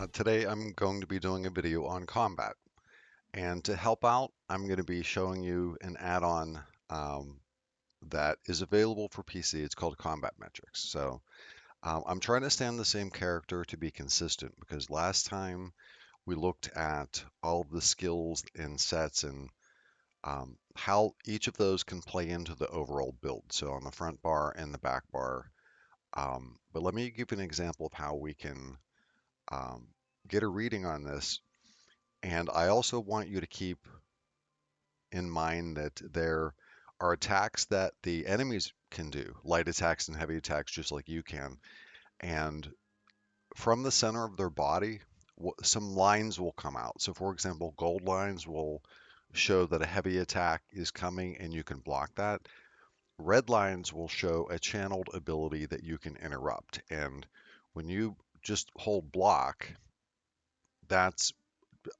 Today I'm going to be doing a video on combat, and to help out I'm going to be showing you an add-on that is available for PC. It's called Combat Metrics. I'm trying to stay on the same character to be consistent because last time we looked at all of the skills and sets and how each of those can play into the overall build. So on the front bar and the back bar. But let me give you an example of how we can um, get a reading on this. And I also want you to keep in mind that there are attacks that the enemies can do, light attacks and heavy attacks, just like you can. And from the center of their body, some lines will come out. So, for example, gold lines will show that a heavy attack is coming and you can block that. Red lines will show a channeled ability that you can interrupt. And when you just hold block, that's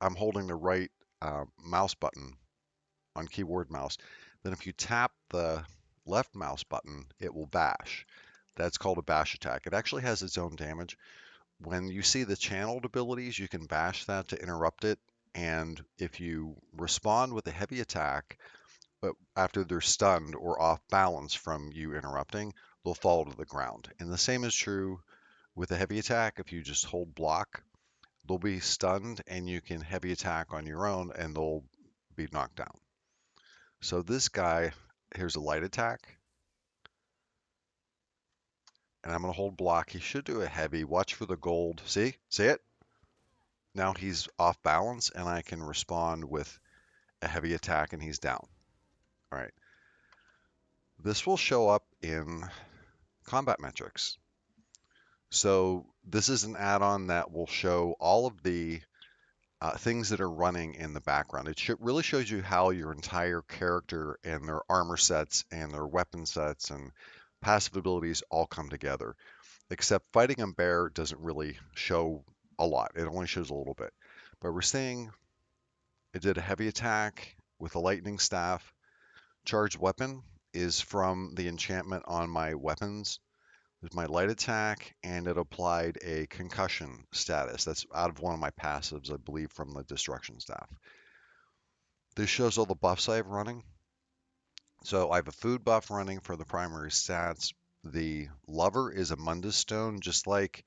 I'm holding the right mouse button on keyboard mouse. Then if you tap the left mouse button, it will bash. That's called a bash attack. It actually has its own damage. When you see the channeled abilities, you can bash that to interrupt it. And if you respond with a heavy attack, but after they're stunned or off balance from you interrupting, they'll fall to the ground. And the same is true with a heavy attack. If you just hold block, they'll be stunned and you can heavy attack on your own and they'll be knocked down. So this guy, here's a light attack, and I'm going to hold block. He should do a heavy. Watch for the gold. See? See it? Now he's off balance, and I can respond with a heavy attack, and he's down. All right. This will show up in combat metrics. So this is an add-on that will show all of the things that are running in the background. It really shows you how your entire character and their armor sets and their weapon sets and passive abilities all come together. Except fighting a bear doesn't really show a lot. It only shows a little bit. But we're seeing it did a heavy attack with a lightning staff. Charged weapon is from the enchantment on my weapons. There's my light attack, and it applied a concussion status. That's out of one of my passives, I believe, from the destruction staff. This shows all the buffs I have running. So I have a food buff running for the primary stats. The lover is a Mundus stone, just like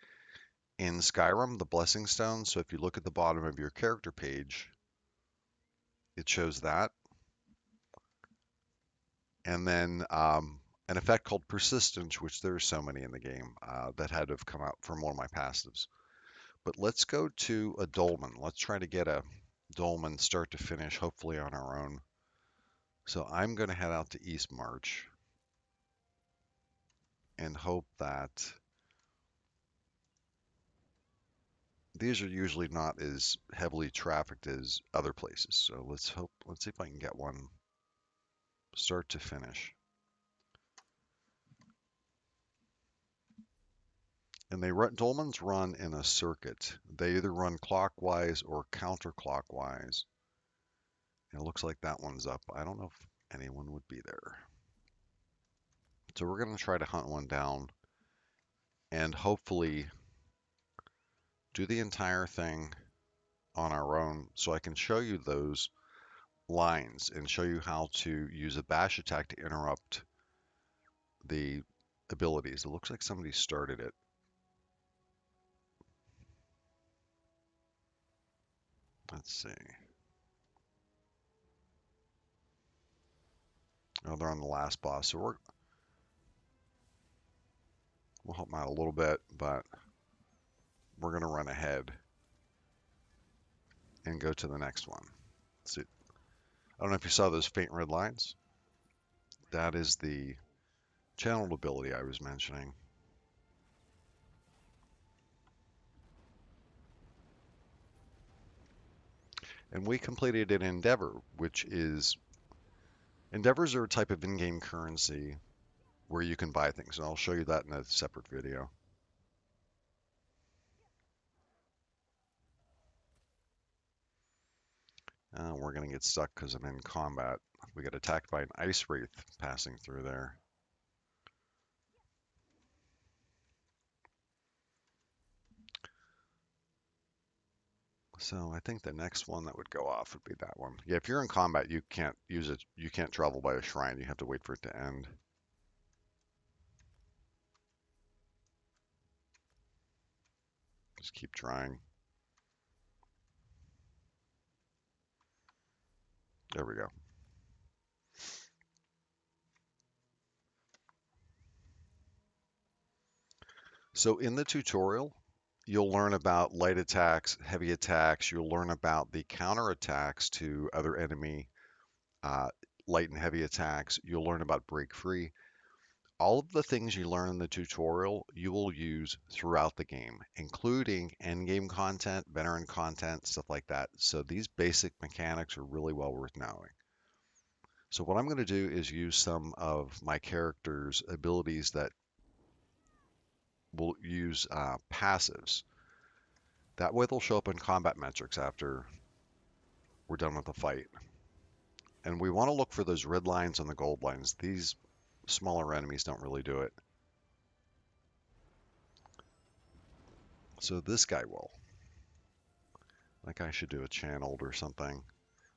in Skyrim, the blessing stone. So if you look at the bottom of your character page, it shows that. And then an effect called persistence, which there are so many in the game that had to have come out from one of my passives. But let's go to a dolmen. Let's try to get a dolmen start to finish, hopefully on our own. So I'm going to head out to East March and hope that these are usually not as heavily trafficked as other places. So let's see if I can get one start to finish. And dolmens run in a circuit. They either run clockwise or counterclockwise. And it looks like that one's up. I don't know if anyone would be there. So we're going to try to hunt one down and hopefully do the entire thing on our own so I can show you those lines and show you how to use a bash attack to interrupt the abilities. It looks like somebody started it. Let's see. Oh, they're on the last boss, so we'll help them out a little bit, but we're going to run ahead and go to the next one. Let's see. I don't know if you saw those faint red lines. That is the channeled ability I was mentioning. And we completed an endeavor, which is endeavors are a type of in-game currency where you can buy things, and I'll show you that in a separate video. We're going to get stuck because I'm in combat. We got attacked by an ice wraith passing through there. So I think the next one that would go off would be that one. Yeah, if you're in combat, you can't use it. You can't travel by a shrine. You have to wait for it to end. Just keep trying. There we go. So in the tutorial, you'll learn about light attacks, heavy attacks. You'll learn about the counter attacks to other enemy uh, light and heavy attacks. You'll learn about break free. All of the things you learn in the tutorial, you will use throughout the game, including end game content, veteran content, stuff like that. So these basic mechanics are really well worth knowing. So what I'm going to do is use some of my character's abilities that will use passives. That way they'll show up in combat metrics after we're done with the fight. And we want to look for those red lines and the gold lines. These smaller enemies don't really do it. So this guy will. That guy should do a channeled or something.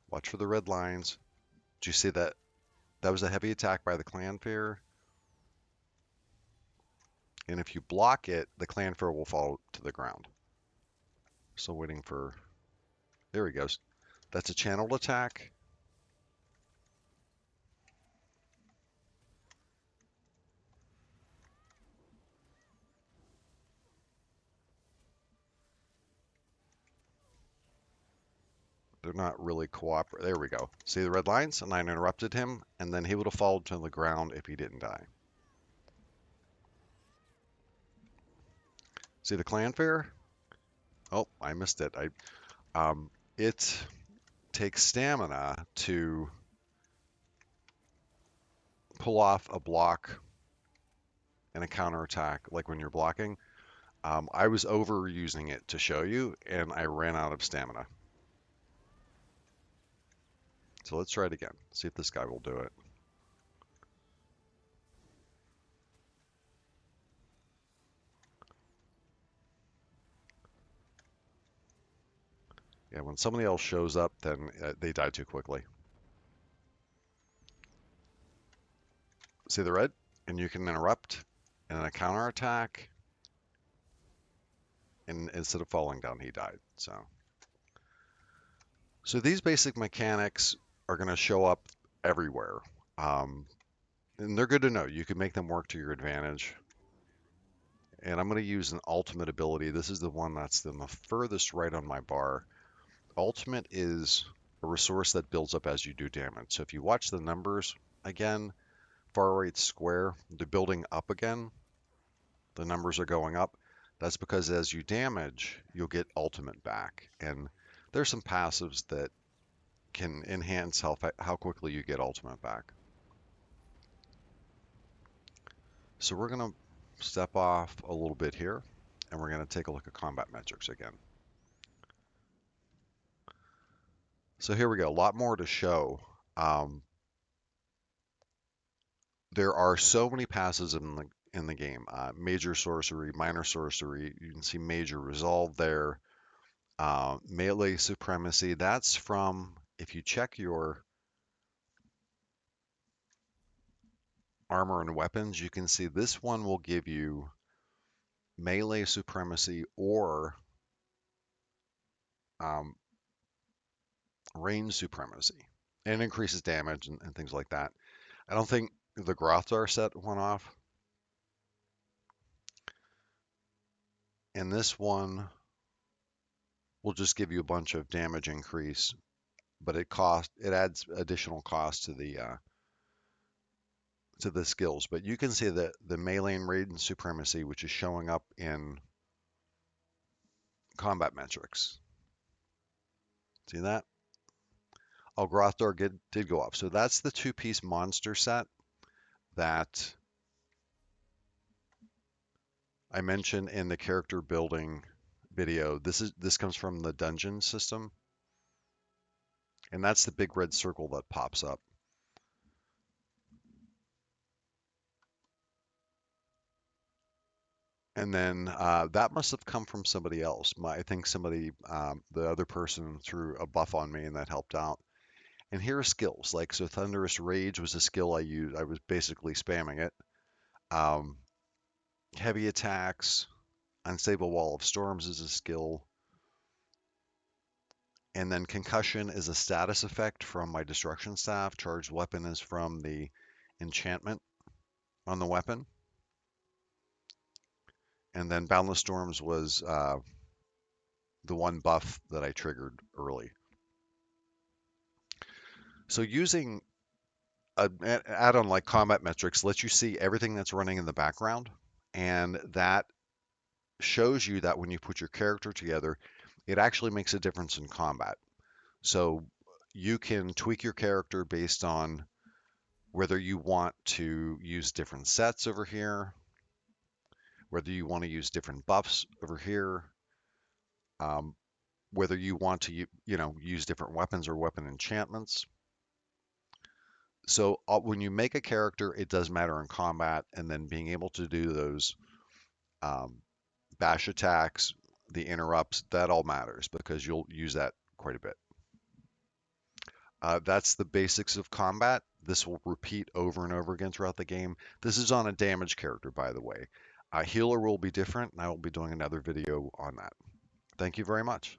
Watch for the red lines. Do you see that? That was a heavy attack by the Clanfair. And if you block it, the Clanfair will fall to the ground. So waiting for... There he goes. That's a channeled attack. They're not really cooperating. There we go. See the red lines? And I interrupted him, and then he would have fallen to the ground if he didn't die. See the Clanfair? Oh, I missed it. It takes stamina to pull off a block and a counterattack, like when you're blocking. I was overusing it to show you, and I ran out of stamina. So let's try it again. See if this guy will do it. Yeah, when somebody else shows up, then they die too quickly. See the red? And you can interrupt, and then a counterattack, and instead of falling down, he died. So these basic mechanics are going to show up everywhere. And they're good to know. You can make them work to your advantage. And I'm going to use an ultimate ability. This is the one that's in the furthest right on my bar. Ultimate is a resource that builds up as you do damage. So if you watch the numbers again, far right square, they're building up again. The numbers are going up. That's because as you damage, you'll get ultimate back. And there's some passives that can enhance how quickly you get ultimate back. So we're going to step off a little bit here, and we're going to take a look at combat metrics again. So here we go, a lot more to show. There are so many passives in the game. Major sorcery, minor sorcery. You can see major resolve there. Melee supremacy. That's from, if you check your armor and weapons, you can see this one will give you melee supremacy or um, range supremacy. And it increases damage and things like that. I don't think the Grothar set went off. And this one will just give you a bunch of damage increase, but it adds additional cost to the skills. But you can see that the melee and range supremacy, which is showing up in combat metrics. See that? Oh, Grothar did go off. So that's the two-piece monster set that I mentioned in the character building video. This comes from the dungeon system. And that's the big red circle that pops up. And then that must have come from somebody else. I think somebody, the other person threw a buff on me and that helped out. And here are skills. Like, so Thunderous Rage was a skill I used. I was basically spamming it. Um, Heavy attacks, Unstable Wall of Storms is a skill. And then Concussion is a status effect from my Destruction Staff. Charged Weapon is from the enchantment on the weapon. And then Boundless Storms was the one buff that I triggered early. So using an add-on like Combat Metrics lets you see everything that's running in the background, and that shows you that when you put your character together, it actually makes a difference in combat. So you can tweak your character based on whether you want to use different sets over here, whether you want to use different buffs over here, um, whether you want to use different weapons or weapon enchantments. So when you make a character, it does matter in combat, and then being able to do those um, bash attacks, the interrupts, that all matters because you'll use that quite a bit. That's the basics of combat. This will repeat over and over again throughout the game. This is on a damage character, by the way. Healer will be different, and I will be doing another video on that. Thank you very much.